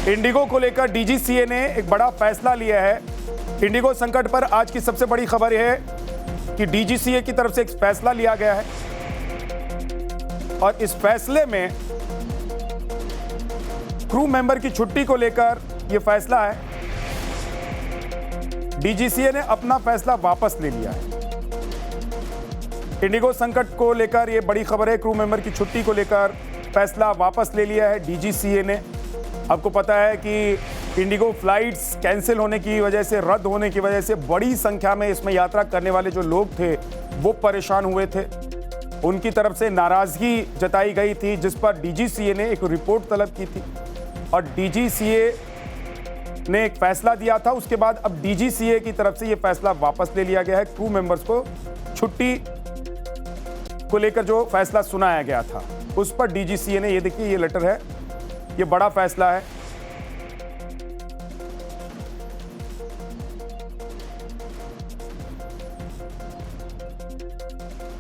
Indigo को लेकर DGCA ने एक बड़ा फैसला लिया है। इंडिगो संकट पर आज की सबसे बड़ी खबर यह है कि डीजीसीए की तरफ से एक फैसला लिया गया है और इस फैसले में क्रू मेंबर की छुट्टी को लेकर यह फैसला है। डीजीसीए ने अपना फैसला वापस ले लिया है। इंडिगो संकट को लेकर यह बड़ी खबर है। क्रू मेंबर की छुट्टी को लेकर फैसला वापस ले लिया है डीजीसीए ने। आपको पता है कि इंडिगो फ्लाइट्स कैंसिल होने की वजह से, रद्द होने की वजह से बड़ी संख्या में इसमें यात्रा करने वाले जो लोग थे वो परेशान हुए थे। उनकी तरफ से नाराजगी जताई गई थी, जिस पर डीजीसीए ने एक रिपोर्ट तलब की थी और डीजीसीए ने एक फैसला दिया था। उसके बाद अब डीजीसीए की तरफ से यह फैसला वापस ले लिया गया है। क्रू मेंबर्स को छुट्टी को लेकर जो फैसला सुनाया गया था उस पर डीजीसीए ने, ये देखिए ये लेटर है, ये बड़ा फैसला है।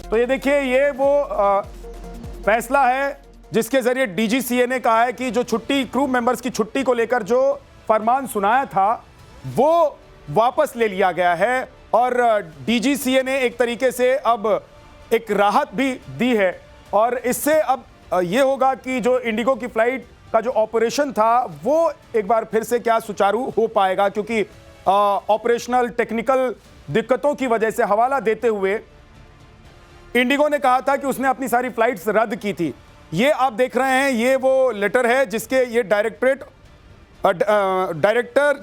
तो ये देखिए ये वो फैसला है जिसके जरिए डीजीसीए ने कहा है कि जो छुट्टी, क्रू मेंबर्स की छुट्टी को लेकर जो फरमान सुनाया था वो वापस ले लिया गया है और डीजीसीए ने एक तरीके से अब एक राहत भी दी है। और इससे अब ये होगा कि जो इंडिगो की फ्लाइट का जो ऑपरेशन था वो एक बार फिर से क्या सुचारू हो पाएगा, क्योंकि ऑपरेशनल टेक्निकल दिक्कतों की वजह से हवाला देते हुए इंडिगो ने कहा था कि उसने अपनी सारी फ्लाइट्स रद्द की थी। ये आप देख रहे हैं, ये वो लेटर है जिसके ये director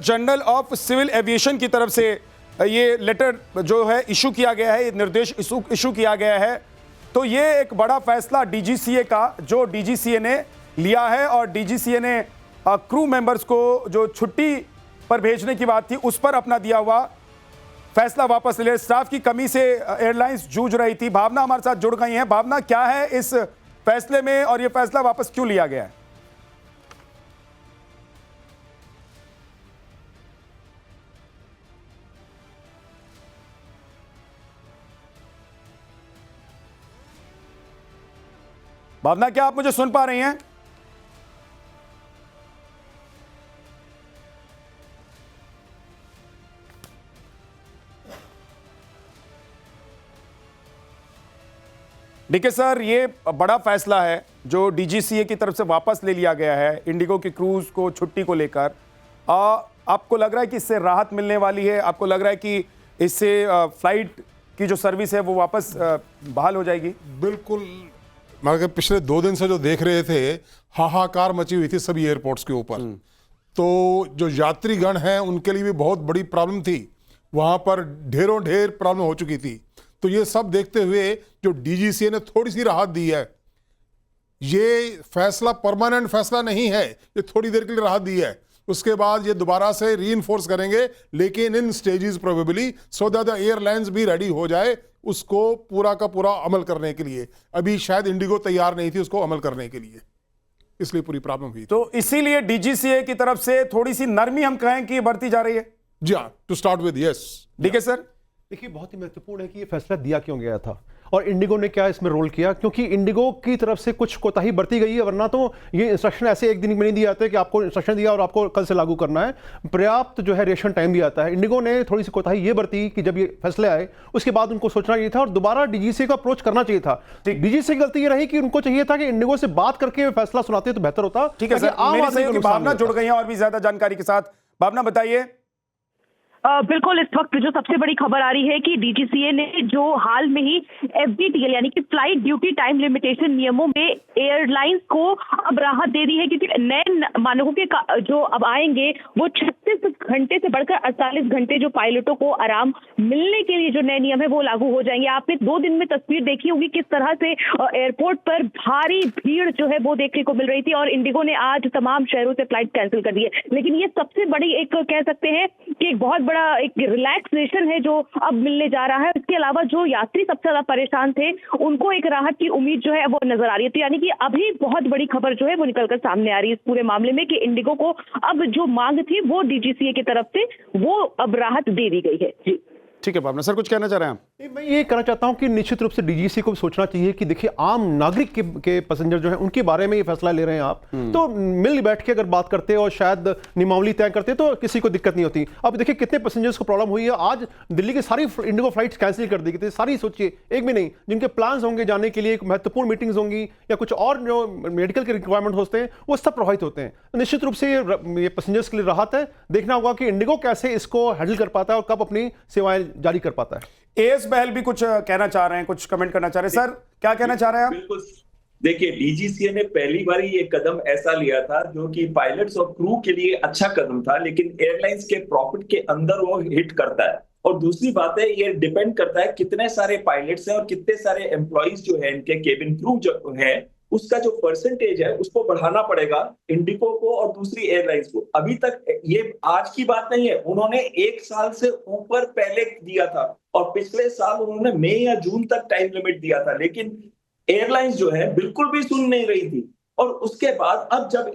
general of civil aviation की तरफ से ये लेटर जो है इशू किया गया है, ये निर्देश इशू किया गया है। तो ये एक बड़ा फैसला डीजीसीए का जो डीजीसीए ने लिया है और डीजीसीए ने क्रू मेंबर्स को जो छुट्टी पर भेजने की बात थी उस पर अपना दिया हुआ फैसला वापस ले। स्टाफ की कमी से एयरलाइंस जूझ रही थी। भावना हमारे साथ जुड़ गई हैं। भावना, क्या है इस फैसले में और ये फैसला वापस क्यों लिया गया है? भावना, क्या आप मुझे सुन पा रही हैं? देखिए सर, ये बड़ा फैसला है जो डीजीसीए की तरफ से वापस ले लिया गया है इंडिगो की क्रूज को छुट्टी को लेकर। आपको लग रहा है कि इससे राहत मिलने वाली है? आपको लग रहा है कि इससे फ्लाइट की जो सर्विस है वो वापस बहाल हो जाएगी? बिल्कुल। मैं पिछले 2 दिन से जो देख रहे थे, हाहाकार मची हुई थी सभी एयरपोर्ट्स के ऊपर। तो जो यात्रीगण हैं उनके लिए भी बहुत बड़ी प्रॉब्लम थी। वहां पर ढेरों ढेर प्रॉब्लम हो चुकी थी। तो ये सब देखते हुए जो डीजीसीए ने थोड़ी सी राहत दी है, ये फैसला परमानेंट फैसला नहीं है, ये थोड़ी देर के लिए राहत दी है। उसके बाद ये दोबारा से रीइंफोर्स करेंगे, लेकिन in stages probably, so that the airlines भी रेडी हो जाए उसको पूरा का पूरा अमल करने के लिए। अभी शायद इंडिगो तैयार नहीं थी उसको अमल करने के लिए, इसलिए पूरी प्रॉब्लम हुई। तो इसीलिए डीजीसीए की तरफ से थोड़ी सी नरमी हम कहें कि बरती जा रही है। जी हाँ, टू स्टार्ट विद यस। ठीक है सर। देखिए, बहुत ही महत्वपूर्ण है कि ये फैसला दिया क्यों गया था और इंडिगो ने क्या इसमें रोल किया, क्योंकि इंडिगो की तरफ से कुछ कोताही बरती गई है। वरना तो ये इंस्ट्रक्शन ऐसे एक दिन में नहीं दिए जाते कि आपको इंस्ट्रक्शन दिया और आपको कल से लागू करना है। पर्याप्त जो है रेशन टाइम भी आता है। इंडिगो ने थोड़ी सी कोताही ये बरती कि जब ये फैसले आए उसके बाद उनको सोचना चाहिए था और दोबारा डीजीसीए को अप्रोच करना चाहिए था। डीजीसीए की गलती ये रही कि उनको चाहिए था कि इंडिगो से बात करके फैसला सुनाते तो बेहतर होता। ठीक है सर, मेरी सहयोगी भावना जुड़ गई है और भी ज्यादा जानकारी के साथ। भावना, बताइए। बिल्कुल, इस वक्त जो सबसे बड़ी खबर आ रही है कि डीजीसीए ने जो हाल में ही एफडीटीएल यानी कि फ्लाइट ड्यूटी टाइम लिमिटेशन नियमों में एयरलाइंस को अब राहत दे दी है, क्योंकि नए मानकों के जो अब आएंगे वो 36 घंटे से बढ़कर 48 घंटे जो पायलटों को आराम मिलने के लिए जो नए नियम है वो लागू हो जाएंगे। आपने 2 दिन में तस्वीर देखी होगी किस तरह से एयरपोर्ट पर भारी भीड़ जो है वो देखने को मिल रही थी और इंडिगो ने आज तमाम शहरों से फ्लाइट कैंसिल कर दी है। लेकिन ये सबसे बड़ी एक कह सकते हैं कि एक बहुत बड़ा एक रिलैक्सेशन है जो अब मिलने जा रहा है। इसके अलावा जो यात्री सबसे ज्यादा परेशान थे उनको एक राहत की उम्मीद जो है वो नजर आ रही है। तो यानी कि अभी बहुत बड़ी खबर जो है वो निकलकर सामने आ रही है इस पूरे मामले में कि इंडिगो को अब जो मांग थी वो डीजीसीए की तरफ से वो अब राहत दे दी गई है। जी ठीक है भावना। सर, कुछ कहना चाह रहे हैं आप? मैं ये कहना चाहता हूं कि निश्चित रूप से डीजीसी को भी सोचना चाहिए कि देखिए आम नागरिक के पैसेंजर जो हैं उनके बारे में ये फैसला ले रहे हैं आप, तो मिल बैठ के अगर बात करते और शायद नियमावली तय करते तो किसी को दिक्कत नहीं होती। अब देखिए कितने पैसेंजर्स को प्रॉब्लम हुई है। आज दिल्ली की सारी इंडिगो फ्लाइट्स कैंसिल कर दी गई थी, सारी, सोचिए एक भी नहीं, जिनके प्लान्स होंगे जाने के लिए, महत्वपूर्ण मीटिंग्स होंगी या कुछ और जो मेडिकल के रिक्वायरमेंट होते हैं वो सब प्रभावित होते हैं। तो निश्चित रूप से ये पैसेंजर्स के लिए राहत है। देखना होगा कि इंडिगो कैसे इसको हैंडल कर पाता है और कब अपनी सेवाएं जारी कर पाता है। एएस बहल भी कुछ कहना चाह रहे हैं, कुछ कमेंट करना चाह रहे हैं। सर क्या कहना चाह रहे हैं आप? बिल्कुल, देखिए डीजीसीए ने पहली बार ये कदम ऐसा लिया था जो कि पायलट्स और क्रू के लिए अच्छा कदम था, लेकिन एयरलाइंस के प्रॉफिट के अंदर वो हिट करता है। और दूसरी बात है, ये डिपेंड करता है कितने सारे पायलट्स हैं और कितने सारे एम्प्लॉइज जो है, इनके केबिन क्रू जो है, उसका जो परसेंटेज है उसको बढ़ाना पड़ेगा इंडिगो को और दूसरी एयरलाइंस को। अभी तक ये आज की बात नहीं है, उन्होंने 1 साल से ऊपर पहले दिया था और पिछले साल उन्होंने मई या जून तक टाइम लिमिट दिया था, लेकिन एयरलाइंस जो है बिल्कुल भी सुन नहीं रही थी। और उसके बाद अब जब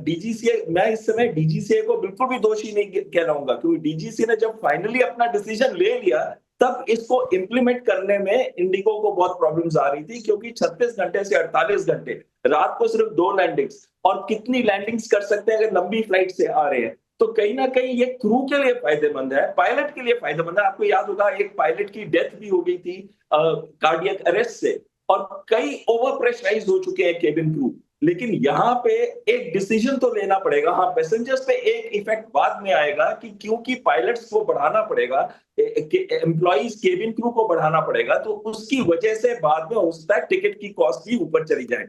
डीजीसीए, मैं इस समय डीजीसीए को बिल्कुल भी दोषी नहीं कहलाऊंगा, क्योंकि डीजीसीए ने जब फाइनली अपना डिसीजन ले लिया तब इसको इंप्लीमेंट करने में इंडिगो को बहुत प्रॉब्लम्स आ रही थी, क्योंकि 36 घंटे से 48 घंटे, रात को सिर्फ 2 लैंडिंग्स, और कितनी लैंडिंग्स कर सकते हैं अगर लंबी फ्लाइट से आ रहे हैं। तो कहीं ना कहीं ये क्रू के लिए फायदेमंद है, पायलट के लिए फायदेमंद है। आपको याद होगा एक पायलट की डेथ भी हो गई थी कार्डियक अरेस्ट से, और कई ओवर प्रेशराइज हो चुके हैं केबिन क्रू। लेकिन यहाँ पे एक डिसीजन तो लेना पड़ेगा। हाँ, पैसेंजर्स पे एक इफेक्ट बाद में आएगा कि क्योंकि पायलट्स को बढ़ाना पड़ेगा, एम्प्लॉइज केबिन क्रू को बढ़ाना पड़ेगा, तो उसकी वजह से बाद में हो सकता है टिकट की कॉस्ट भी ऊपर चली जाए।